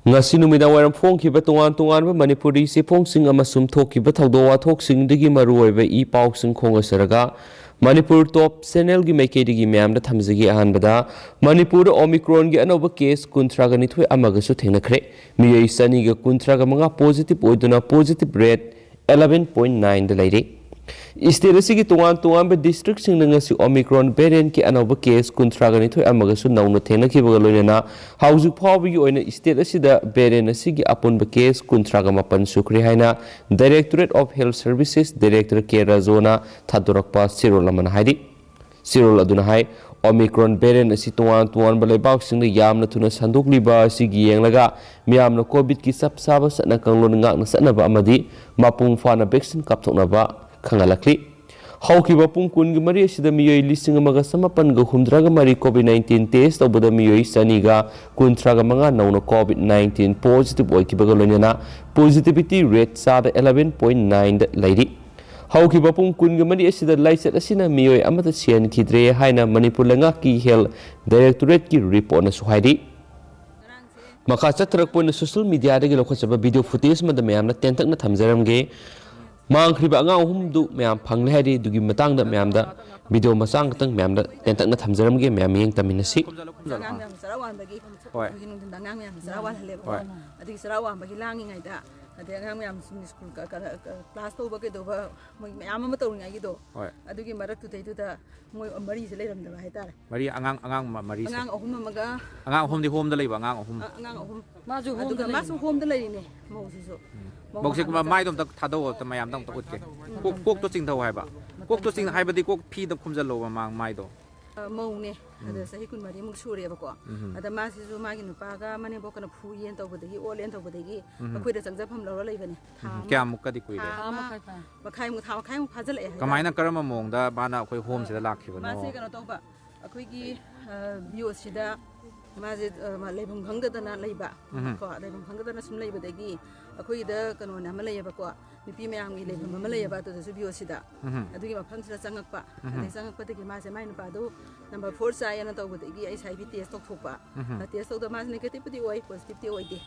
ngasi numida waram phongkhiba tongan manipuri siphongsing amasum thokhiba thawdo wathoksingdigi maruoiba I pausing khongasaraga Manipur top channel gi maikedi myamda thamjigi ahanbada Manipur Omicron gi anoba case kuntraga nithoi amaga su thengnakhre miyai sani ga kuntraga manga positive oiduna positive rate 11.9 da laire State asigi tongan district sing ngasi Omicron variant ki anoba case kuntraga nithoi amaga su nauna thengnakiba loinana hauju phawbi oina state asida variant asigi apunba case kuntraga mapan sukri haina Directorate of Health Services Director K Razona Thadurakpa Sirol amana haidi Sirol aduna hai Omicron variant asi tongan balaibak sing yamna thuna sandokliba asigi yenglaga miyamna covid ki sapsaba satna kanglon ngakna satnaba amadi mapung fana vaccine kapthoknaba khangalakli haukiba pung kun gi mari asida miyoi lising amaga samapan ga humdraga mari covid-19 test obada miyoi saniga kuntraga manga nauna covid-19 positive oikibaga loinana positivity rate sada 11.9 lairi haukiba pung kun gi mari asida laisat asina miyoi amata sian khidre haina manipur langa ki health directorate ki report na suhaidi maka chatrak point social media dagi lokhachaba video footage madam yamna tentak na thamjaramge Mangkhiba Angang humdu mayam Phangle Hairi dugi matangda mayamda video masang tang mayamda tentak na thamjaramge mayam yeng taminasi class to bagi do mayam ma to ngai do adugi marak tu tei tu da moi mari se leiram da hai tare mari angang mari se angang ohum maga angang ohum di home da leiba angang ohum ma ju home da ma su home da lei ne mo si so mo se mai dom ta thado ta mayam dam ta utke kok to ching thau hai ba kok to ching hai ba di kok phi da khumjal lo mang mai do mo ne ada sahi kun mari muk sure ba ko ada ma si su ma gi nu pa ga mane bo kana phu yen to bodagi olen to bodagi akoi da changja pham lo leibani kya muk ka di kui le ma khai mu tha khai mu phajal e kamaina karama mong da bana akoi home se da lakhi ba ma se kana to ba akoi gi bio sida ma je ma leibum khangda da na leiba ko leibum khangda da na sum leiba dagi akoi da kano na ma leiba ko nipi mayam gi leibum ma leiba to su bio sida adugi ma phang sida changakpa adai changakpa dagi ma se mai na pa do number 4 sai na to bodagi ai sai bi test tok thokpa test tok da ma negative di oi positive di oi de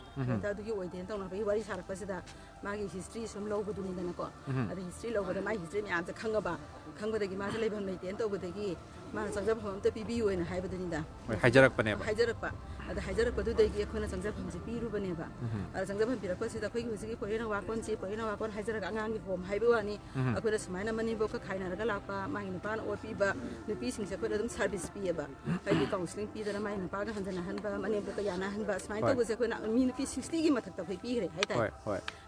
ta dugi oi de to na bi wari sarak pa sida ma gi history sum lo bodu ni da na ko adai history lo boda mai history mayam ta khangaba khangba dagi ma se leibum nei ten to bodagi ma changja pham ta pi bi oi na hai bodani da haijarak pa ne ba haijarak pa ada haijarak pa du dagi akhona changja pham se pi ru bane ba ada changja pham pirak pa sida khoi gi husigi poina wa kon si poina wa kon haijarak angang gi hom haibu ani akhona smaina mani bo ka khaina raga lakpa mai ni pan o pi ba ni pi sing se khoi dum service pi ba kai gi counseling pi da mai ni pa ga hanjana han ba mani bo ka yana han ba smaina to se khoi na mi ni pi 60 gi mathak ta khoi pi gre hai ta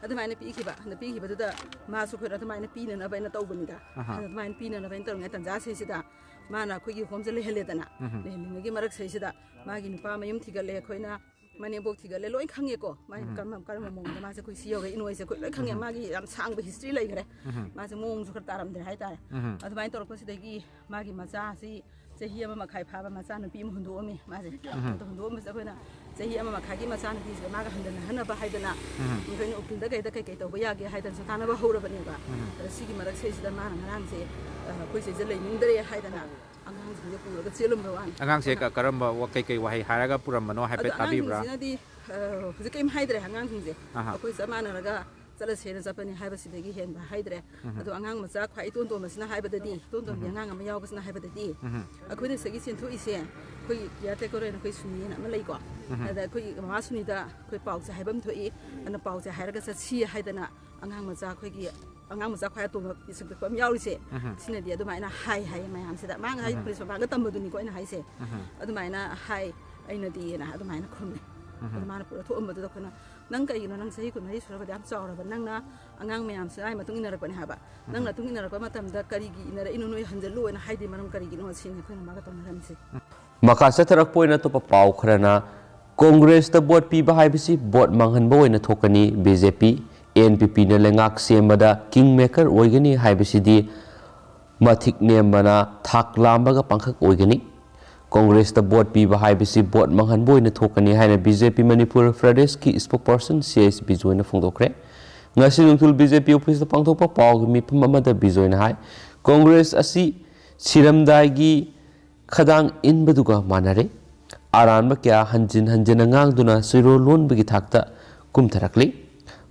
ada mai ni pi ki ba na pi ki ba du da ma su khoi da mai ni pi na ba na to bani da mai ni pi na ba tor ngai tanja se sida mana khoi gi hom je le hele da na le ni gi marak se sida ma gi ni pa mayum thigale khoi na mane bok thigale loi khange ko mai karma mong da ma se khoi si yoga inoi se khoi loi khange ma gi yam sang ba history lai gre ma se mong su khar taram de hai ta adu mai tor ko sida gi ma gi macha si chahi ama makhai pha ba macha na pi mu hundu ami ma se to hundu ma se khoi na chahi ama makhai gi macha na pi se ma ga handana hana ba hai dana ni khoi no ukil da kai to ba ya ge hai dan sa thana ba hora ba ne ba si gi marak se sida ma na ngarang se khoi se je lai ning dare hai dana angang se pu ga chelum ba wan angang se ka karamba wa kai wahai haraga puram mano hai pe tabi bra di huzi kai hai dare angang sing je khoi zamana raga chala sena japani haiba sidagi hen ba haidre adu angang macha khwai ton ton masna haiba dadi ton ton angang ama yaw basna haiba dadi akhoi ne sagi sen thu ise khoi ya te ko re khoi suni na ma lei ko ada khoi ma suni da khoi pau cha haibam thoi ana pau cha hairaga cha si haidana angang macha khoi gi angang macha khwai to isuk ko am yaw rise sine di adu mai na hai mayam sida ma ngai police ba ga tambu ni ko ina hai se adu mai na hai aina di na adu mai na khumne adu ma na pura tho am da ko na nang kai no nang sahi kun mai sura ba dam chawra ba nang na angang mayam sai matung ina rakpa ni haba nang na tung ina rakpa matam da kari gi ina inu no hanjalu na haidi manam kari gi no sin ko ma ga to na ramsi maka satharak poina to pau khrana congress ta bot pi ba hai bisi bot manghan bo ina thokani bjp npp na lengak semada kingmaker oigani hai bisi di mathik nemana thak lamba ga pangkhak oigani Congress the board pi ba hai bisi board manghan boy na thokani haina BJP Manipur Pradesh ki spokesperson CS Bijoy na phongdokre ngasi nungtul BJP office ta pangthokpa paw mi pham amada Bijoy na hai Congress asi siramdai gi khadang in baduga manare aranba kya hanjin hanjin ngang siro lon bagi thakta kumtharakli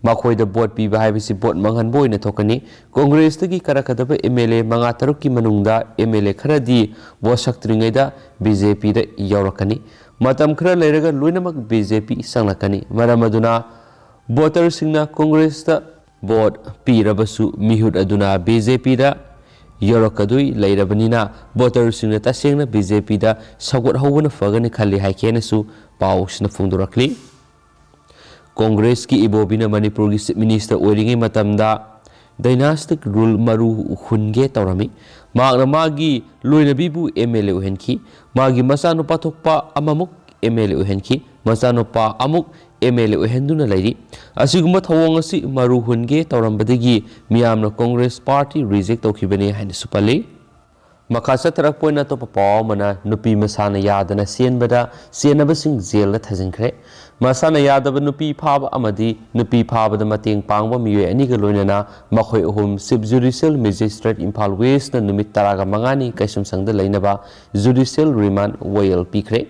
makoida bot pi ba bisi bot manghan boina thokani congress tagi karakadaba mla manga taruk ki manungda mla kharadi bo saktringaida bjp da yaurakani matam khara leiraga loinamak bjp sanglakani maramaduna voter singna congress ta bot pi rabasu mihut aduna bjp da yaurakadui leirabanina voter singna tasengna bjp da sagot hawna fagani khali haikenasu pausna phungdurakli Congress ki ibobina Manipur ki Chief Minister oiringi matamda dynastic rule maru hunge tawrami magna magi loinabibu MLA uhenki magi masano pathokpa amamuk MLA uhenki masano pa amuk MLA uhenduna lairi asiguma thawong asi maru hunge tawrambadagi miyamna Congress party reject tawkhibani haina supali makasa tarak poina to papaw mana nupi masana yadana sienbada sienabasing jail la thajinkhre masana yadaba nupi phaba amadi nupi phaba da mateng pangba miye ani ga loinana makhoi ohum sub judicial magistrate Imphal West na numit taraga mangani kaisum sangda leinaba judicial remand wail pikre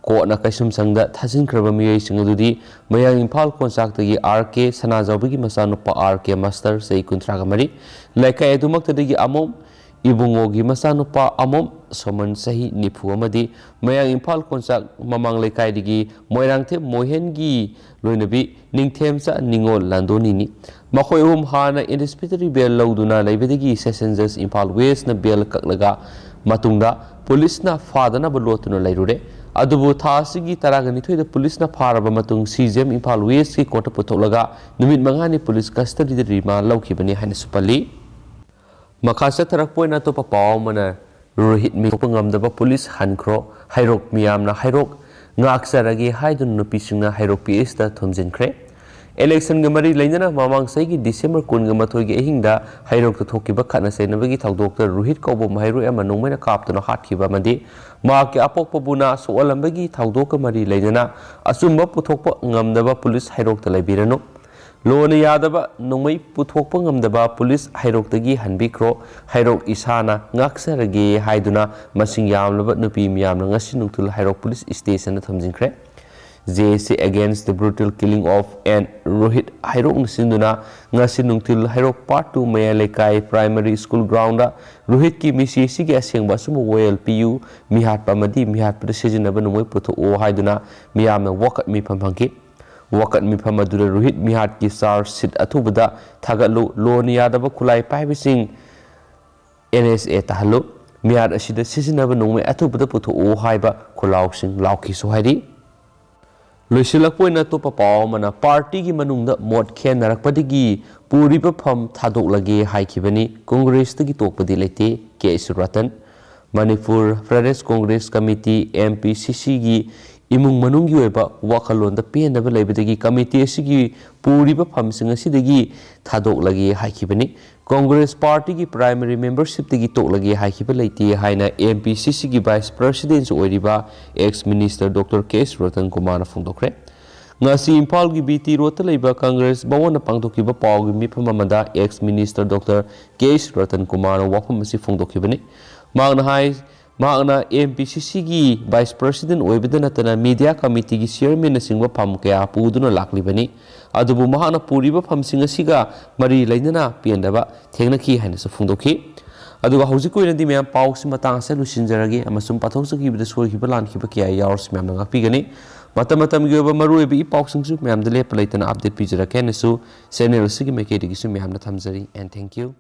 ko na kaisum sangda thajinkhra miye singududi mayang Imphal konsak tagi RK sanajawbigi masanu pa RK master sei kuntraga mari laikai edumak tadigi amom ibungogi masanupa amom soman sahi nipu amadi mayang Imphal konsak mamang lekai digi moirangthe mohengi loinabi ningthemsa ningol landoni ni makhoi hana anticipatory bail lauduna laibadigi session judge Imphal West na bail kaklaga matungda police na fadana balotuna lairure adubu thasigi taragani thoida police na faraba matung CJM Imphal West ki kota putholaga numit mangani police custody da rima laukhibani haina supali makasa tarak poina to papaw mana rohit mi pangamdaba police hankro Heirok miyamna Heirok ngaksaragi haidun nupisingna Heirok PS da Thomjinkhre election ga mari leinana mamang saigi December 18 gi ehingda Heirok ta thokiba khana senabagi thawdokta rohit kobo mahairu ama nongmena kaptuna hatkhiba mandi ma ke apokpa buna soalambagi thawdok mari leinana asumba puthokpa ngamdaba police Heirok ta laibirano Lona yadaba nongmai puthokpa ngamdaba police Heirok tagi hanbikro Heirok isana ngaksarage haiduna masing yamlaba nupi miyamna ngasi nungtul Heirok police station na Thomjinkhre JC against the brutal killing of and Rohit Heirok nasinduna ngasi nungtul Heirok part 2 Mayalekai primary school ground Rohit ki misi sige asengba sumu WLPU mihat pamadi mihat precision aba nongmai putho o haiduna miyamna wakat mi phamphangki wakat mi phamadura Rohit mihat ki sar sit athubada thagalu lon yadaba khulai paibising NSA tahalo mihat asida sisinaba nongmai athubada putho o haiba khulausing lauki so hairi loisilakpoina to papaw mana party gi manungda mot khen narakpadigi puriba pham thadoklage haikibani congress tagi tokpadi lete K Suratan Manipur Pradesh Congress Committee MPCC gi imung manungi oiba wakalon da penaba laibadagi committee asigi puriba phamsing asidagi thadok lagi haikibani Congress party gi primary membership tagi tok lagi haikiba leite haina MPCC gi vice president oiriba ex minister Dr. K Suratan Kumar phungdokre ngasi Imphal gi BT rota leiba Congress bawona pangdokiba pawgi miphamamada ex minister Dr. K Suratan Kumar wafam asi phungdokibani magna MPCC gi vice president oibadana tana media committee gi chairman na singwa pham kya puduna laklibani adubu mahana puriba pham singa siga mari leinana piandaba thengna ki haina su phungdokhi aduga hauji koina di mem paw si matang se lusinjaragi amasum pathok sagi bida soi gi balan ki ba kya yars mem nga pigani matam gi ba maru bi paw singsu mem de le plaitana update pijara kenesu channel sigi mekedi gi su mem na thamjari and thank you